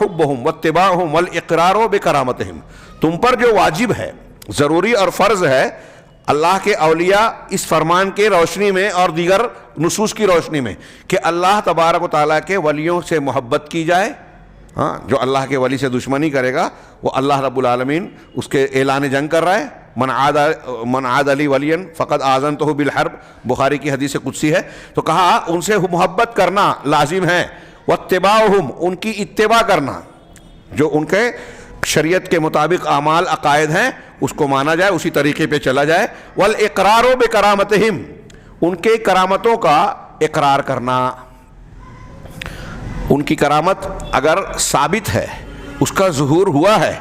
حبهم واتباعهم والاقرار بکرامتهم، تم پر جو واجب ہے، ضروری اور فرض ہے اللہ کے اولیاء اس فرمان کے روشنی میں اور دیگر نصوص کی روشنی میں کہ اللہ تبارک و تعالیٰ کے ولیوں سے محبت کی جائے. ہاں، جو اللہ کے ولی سے دشمنی کرے گا وہ اللہ رب العالمین اس کے اعلان جنگ کر رہا ہے. من عاد علی ولیا فقد آذنتہ بالحرب، بخاری کی حدیث قدسی ہے. تو کہا ان سے محبت کرنا لازم ہے، واتباعہم، ان کی اتباع کرنا، جو ان کے شریعت کے مطابق اعمال عقائد ہیں اس کو مانا جائے، اسی طریقے پہ چلا جائے. والاقرار بکرامتہم، ان کے کرامتوں کا اقرار کرنا. ان کی کرامت اگر ثابت ہے، اس کا ظہور ہوا ہے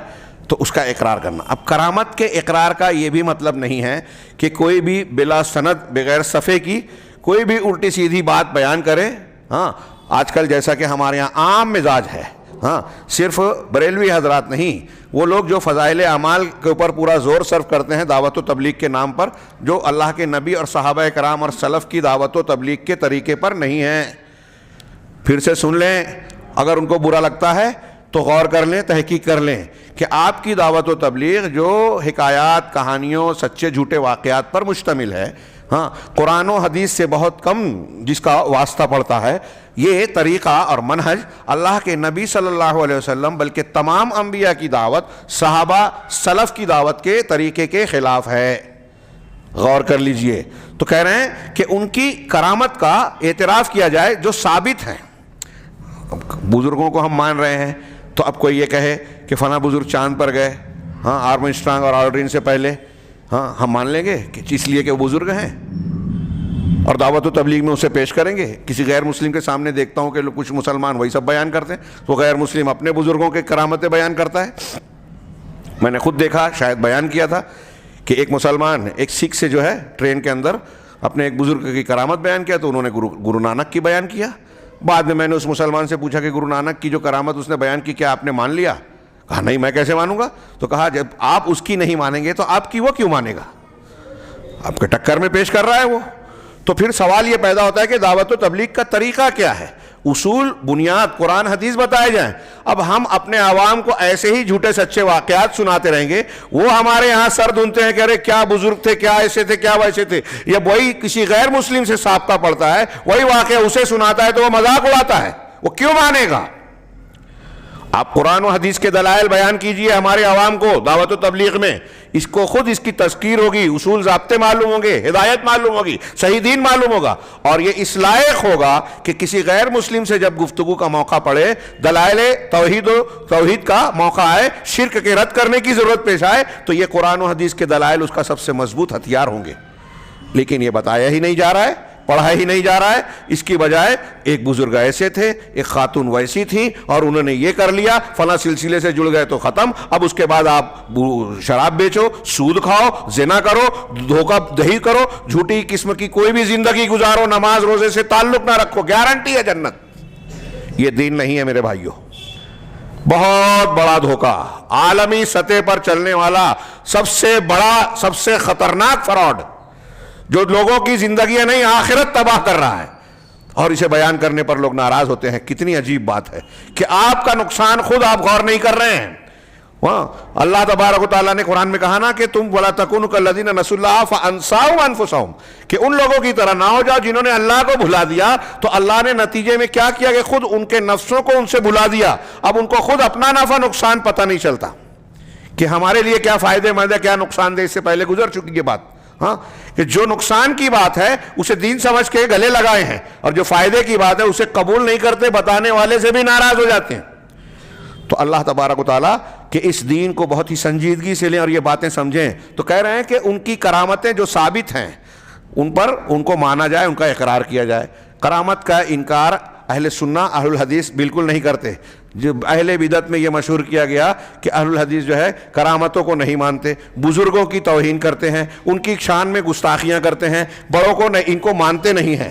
تو اس کا اقرار کرنا. اب کرامت کے اقرار کا یہ بھی مطلب نہیں ہے کہ کوئی بھی بلا سند بغیر صفحے کی کوئی بھی الٹی سیدھی بات بیان کرے. ہاں، آج کل جیسا کہ ہمارے یہاں عام مزاج ہے، ہاں، صرف بریلوی حضرات نہیں، وہ لوگ جو فضائل اعمال کے اوپر پورا زور صرف کرتے ہیں دعوت و تبلیغ کے نام پر، جو اللہ کے نبی اور صحابہ کرام اور سلف کی دعوت و تبلیغ کے طریقے پر نہیں ہیں. پھر سے سن لیں، اگر ان کو برا لگتا ہے تو غور کر لیں، تحقیق کر لیں کہ آپ کی دعوت و تبلیغ جو حکایات، کہانیوں، سچے جھوٹے واقعات پر مشتمل ہے، ہاں، قرآن و حدیث سے بہت کم جس کا واسطہ پڑتا ہے، یہ طریقہ اور منہج اللہ کے نبی صلی اللہ علیہ وسلم بلکہ تمام انبیاء کی دعوت، صحابہ سلف کی دعوت کے طریقے کے خلاف ہے. غور کر لیجئے. تو کہہ رہے ہیں کہ ان کی کرامت کا اعتراف کیا جائے جو ثابت ہیں. بزرگوں کو ہم مان رہے ہیں، تو اب کوئی یہ کہے کہ فلاں بزرگ چاند پر گئے، ہاں، آرمسٹرانگ اور آلڈرین سے پہلے، ہاں، ہم مان لیں گے کہ اس لیے کہ وہ بزرگ ہیں اور دعوت و تبلیغ میں اسے پیش کریں گے. کسی غیر مسلم کے سامنے دیکھتا ہوں کہ کچھ مسلمان وہی سب بیان کرتے ہیں، تو غیر مسلم اپنے بزرگوں کے کرامتیں بیان کرتا ہے. میں نے خود دیکھا، شاید بیان کیا تھا کہ ایک مسلمان ایک سکھ سے جو ہے ٹرین کے اندر اپنے ایک بزرگ کی کرامت بیان کیا، تو انہوں نے گرو نانک کی بیان کیا. بعد میں نے اس مسلمان سے پوچھا کہ گرو نانک کی جو کرامت اس نے بیان کی کیا آپ نے مان لیا؟ کہا نہیں، میں کیسے مانوں گا. تو کہا جب آپ اس کی نہیں مانیں گے تو آپ کی وہ کیوں مانے گا؟ آپ کے ٹکر میں پیش کر رہا ہے وہ. تو پھر سوال یہ پیدا ہوتا ہے کہ دعوت و تبلیغ کا طریقہ کیا ہے؟ اصول، بنیاد، قرآن حدیث بتائے جائیں. اب ہم اپنے عوام کو ایسے ہی جھوٹے سچے واقعات سناتے رہیں گے، وہ ہمارے ہاں سر دھنتے ہیں کہ ارے کیا بزرگ تھے، کیا ایسے تھے، کیا ویسے تھے. یا وہی کسی غیر مسلم سے سابقہ پڑتا ہے، وہی واقعہ اسے سناتا ہے تو وہ مذاق اڑاتا ہے. وہ کیوں مانے گا؟ آپ قرآن و حدیث کے دلائل بیان کیجئے ہمارے عوام کو دعوت و تبلیغ میں. اس کو خود اس کی تذکیر ہوگی، اصول ضابطے معلوم ہوں گے، ہدایت معلوم ہوگی، صحیح دین معلوم ہوگا، اور یہ اس لائق ہوگا کہ کسی غیر مسلم سے جب گفتگو کا موقع پڑے، دلائل توحید کا موقع آئے، شرک کے رد کرنے کی ضرورت پیش آئے، تو یہ قرآن و حدیث کے دلائل اس کا سب سے مضبوط ہتھیار ہوں گے. لیکن یہ بتایا ہی نہیں جا رہا ہے، پڑھا ہی نہیں جا رہا ہے. اس کی بجائے ایک بزرگ ایسے تھے، ایک خاتون ویسی تھی، اور انہوں نے یہ کر لیا، فلاں سلسلے سے جڑ گئے تو ختم. اب اس کے بعد آپ شراب بیچو، سود کھاؤ، زنا کرو، دھوکہ دہی کرو، جھوٹی قسم کی کوئی بھی زندگی گزارو، نماز روزے سے تعلق نہ رکھو، گارنٹی ہے جنت. یہ دین نہیں ہے میرے بھائیوں. بہت بڑا دھوکہ، عالمی سطح پر چلنے والا سب سے بڑا، سب سے خطرناک فراڈ، جو لوگوں کی زندگیاں نہیں آخرت تباہ کر رہا ہے، اور اسے بیان کرنے پر لوگ ناراض ہوتے ہیں. کتنی عجیب بات ہے کہ آپ کا نقصان خود آپ غور نہیں کر رہے ہیں. وہاں اللہ تبارک و تعالیٰ نے قرآن میں کہا نا کہ تم وَلَا تَكُونُوا كَالَّذِينَ نَسُوا اللَّهَ فَأَنسَاهُمْ أَنفُسَهُمْ، کہ ان لوگوں کی طرح نہ ہو جاؤ جنہوں نے اللہ کو بھلا دیا. تو اللہ نے نتیجے میں کیا کیا کہ خود ان کے نفسوں کو ان سے بھلا دیا. اب ان کو خود اپنا نفع نقصان پتہ نہیں چلتا کہ ہمارے لیے کیا فائدے مند ہے، کیا نقصان دہ. اس سے پہلے گزر چکی یہ بات، ہاں، کہ جو نقصان کی بات ہے اسے دین سمجھ کے گلے لگائے ہیں، اور جو فائدے کی بات ہے اسے قبول نہیں کرتے، بتانے والے سے بھی ناراض ہو جاتے ہیں. تو اللہ تبارک و تعالیٰ کہ اس دین کو بہت ہی سنجیدگی سے لیں اور یہ باتیں سمجھیں. تو کہہ رہے ہیں کہ ان کی کرامتیں جو ثابت ہیں ان کو مانا جائے، ان کا اقرار کیا جائے. کرامت کا انکار اہل سنہ، اہل الحدیث بالکل نہیں کرتے. جو اہل بدعت میں یہ مشہور کیا گیا کہ اہل الحدیث جو ہے کرامتوں کو نہیں مانتے، بزرگوں کی توہین کرتے ہیں، ان کی شان میں گستاخیاں کرتے ہیں، بڑوں کو ان کو مانتے نہیں ہیں.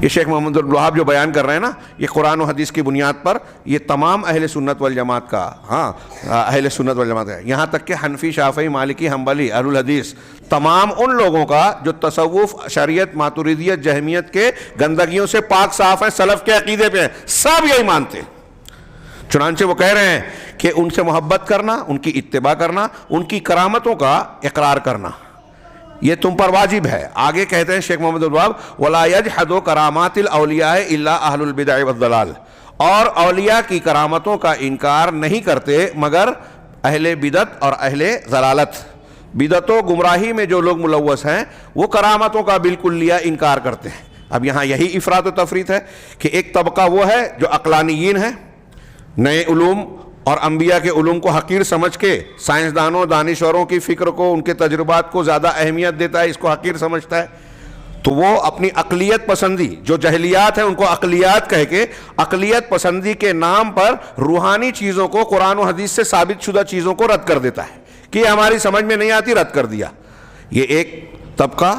یہ شیخ محمد عبدالوہاب جو بیان کر رہے ہیں نا، یہ قرآن و حدیث کی بنیاد پر یہ تمام اہل سنت والجماعت کا، ہاں اہل سنت والجماعت ہے، یہاں تک کہ حنفی، شافعی، مالکی، حنبلی، اہل الحدیث، تمام ان لوگوں کا جو تصوف، شریعت، ماتریدیت، جہمیت کے گندگیوں سے پاک صاف ہیں، سلف کے عقیدے پہ ہیں، سب یہی مانتے ہیں۔ چنانچہ وہ کہہ رہے ہیں کہ ان سے محبت کرنا، ان کی اتباع کرنا، ان کی کرامتوں کا اقرار کرنا، یہ تم پر واجب ہے۔ آگے کہتے ہیں شیخ محمد عبدالوہاب وَلَا يَجْحَدُ كَرَامَاتِ الْأَوْلِيَاءِ إِلَّا أَهْلُ الْبِدْعِ وَالضَّلَالِ، اور اولیاء کی کرامتوں کا انکار نہیں کرتے مگر اہل بدعت اور اہل ضلالت۔ بدعت و گمراہی میں جو لوگ ملوث ہیں وہ کرامتوں کا بالکلیہ انکار کرتے ہیں۔ اب یہاں یہی افراط و تفریط ہے کہ ایک طبقہ وہ ہے جو عقلانیین ہے، نئے علوم اور انبیاء کے علوم کو حقیر سمجھ کے سائنسدانوں، دانشوروں کی فکر کو، ان کے تجربات کو زیادہ اہمیت دیتا ہے، اس کو حقیر سمجھتا ہے، تو وہ اپنی عقلیت پسندی، جو جہلیات ہیں ان کو عقلیات کہہ کے عقلیت پسندی کے نام پر روحانی چیزوں کو، قرآن و حدیث سے ثابت شدہ چیزوں کو رد کر دیتا ہے کہ یہ ہماری سمجھ میں نہیں آتی، رد کر دیا۔ یہ ایک طبقہ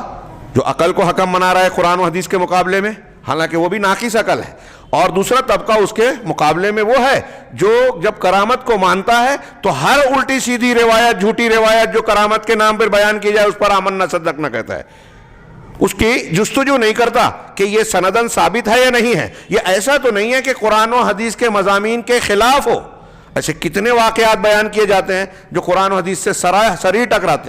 جو عقل کو حکم بنا رہا ہے قرآن و حدیث کے مقابلے میں، حالانکہ وہ بھی ناقص عقل ہے، اور دوسرا طبقہ اس کے مقابلے میں وہ ہے جو جب کرامت کو مانتا ہے تو ہر الٹی سیدھی روایت، جھوٹی روایت جو کرامت کے نام پر بیان کی جائے اس پر آمنا صدقنا کہتا ہے، اس کی جستجو نہیں کرتا کہ یہ سندن ثابت ہے یا نہیں ہے۔ یہ ایسا تو نہیں ہے کہ قرآن و حدیث کے مضامین کے خلاف ہو، ایسے کتنے واقعات بیان کیے جاتے ہیں جو قرآن و حدیث سے سراح ٹکراتے ہیں۔